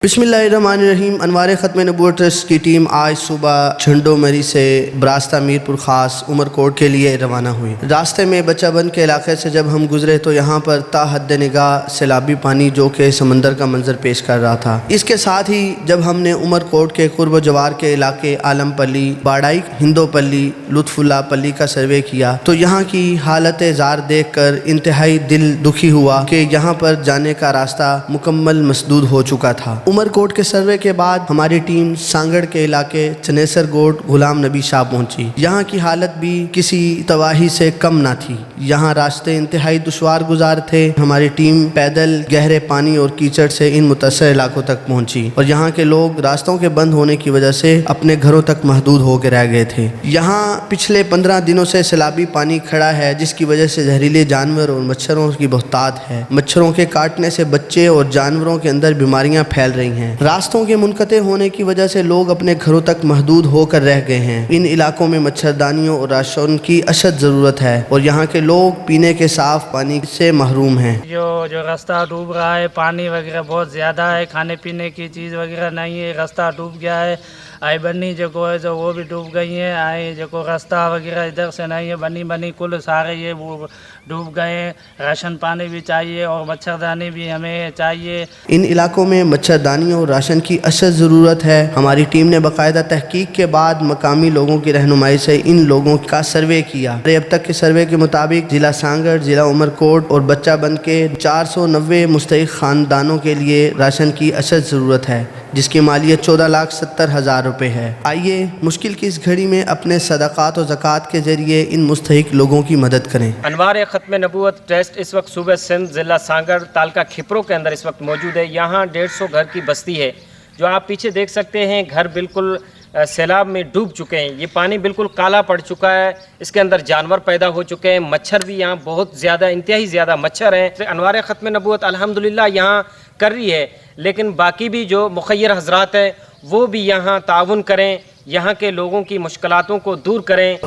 बिस्मिल्लाहिर्रहमानिर्रहीम। अनवार ख़त्म नबूवत ट्रस्ट की टीम आज सुबह झंडो मरी से बरास्ता मीरपुर ख़ास उमरकोट के लिए रवाना हुई। रास्ते में बच्चाबंद के इलाके से जब हम गुजरे तो यहाँ पर ता हद निगाह सैलाबी पानी जो कि समंदर का मंजर पेश कर रहा था। इसके साथ ही जब हमने उमरकोट के कुर्ब जवार के इलाके आलम पल्ली, बाड़ाई, हिंदोपल्ली, लुत्फुल्लाह पल्ली का सर्वे किया तो यहाँ की हालत ज़ार देख कर इंतहाई दिल दुखी हुआ कि यहाँ पर जाने का रास्ता मुकम्मल मसदूद हो चुका था। उमरकोट के सर्वे के बाद हमारी टीम सांगड़ के इलाके चनेसर गोट गुलाम नबी शाह पहुंची। यहाँ की हालत भी किसी तबाही से कम ना थी। यहाँ रास्ते इंतहाई दुश्वार गुजार थे। हमारी टीम पैदल गहरे पानी और कीचड़ से इन मुतासर इलाकों तक पहुंची और यहाँ के लोग रास्तों के बंद होने की वजह से अपने घरों तक महदूद होकर रह गए थे। यहाँ पिछले 15 दिनों से सैलाबी पानी खड़ा है जिसकी वजह से जहरीले जानवर और मच्छरों की बहुतात है। मच्छरों के काटने से बच्चे और जानवरों के अंदर बीमारियां फैल रही हैं। रास्तों के मुनक़ते होने की वजह से लोग अपने घरों तक महदूद होकर रह गए हैं। इन इलाकों में मच्छरदानियों और राशन की अशद ज़रूरत है और यहाँ के लोग पीने के साफ पानी से महरूम हैं। जो रास्ता डूब रहा है, पानी वगैरह बहुत ज़्यादा है, खाने पीने की चीज़ वगैरह नहीं है, रास्ता डूब गया है। आई बन्नी जो है जो वो भी डूब गई हैं। आई जो रास्ता वगैरह इधर से नहीं है, बनी कुल सारे ये वो डूब गए हैं। राशन पानी भी चाहिए और मच्छरदानी भी हमें चाहिए। इन इलाकों में मच्छरदानी और राशन की अशद ज़रूरत है। हमारी टीम ने बाकायदा तहकीक के बाद मकामी लोगों की रहनुमाई से इन लोगों का सर्वे किया। अब तक के सर्वे के मुताबिक ज़िला सांगड़, ज़िला उमरकोट और बच्चाबंद के 490 मुस्तहिक़ ख़ानदानों के लिए राशन की अशद ज़रूरत है जिसकी मालियत 14,70,000 रुपये है। आइए मुश्किल की इस घड़ी में अपने सदक़ात और ज़कात के ज़रिए इन मुस्तहिक़ लोगों की मदद करें। अनवार ख़त्म नबूवत ट्रस्ट इस वक्त सूबे सिंध ज़िला सांगड़ तालका खिपरो के अंदर इस वक्त मौजूद है। यहाँ 150 घर की बस्ती है जो आप पीछे देख सकते हैं। घर बिल्कुल सैलाब में डूब चुके हैं। ये पानी बिल्कुल काला पड़ चुका है। इसके अंदर जानवर पैदा हो चुके हैं। मच्छर भी यहाँ बहुत ज़्यादा, इंतहाई ज़्यादा मच्छर हैं। तो अनवार ख़त्म नबूवत अल्हम्दुलिल्लाह यहाँ कर रही है, लेकिन बाकी भी जो मुखय्यर हज़रात हैं वो भी यहाँ ताउन करें, यहाँ के लोगों की मुश्किलातों को दूर करें।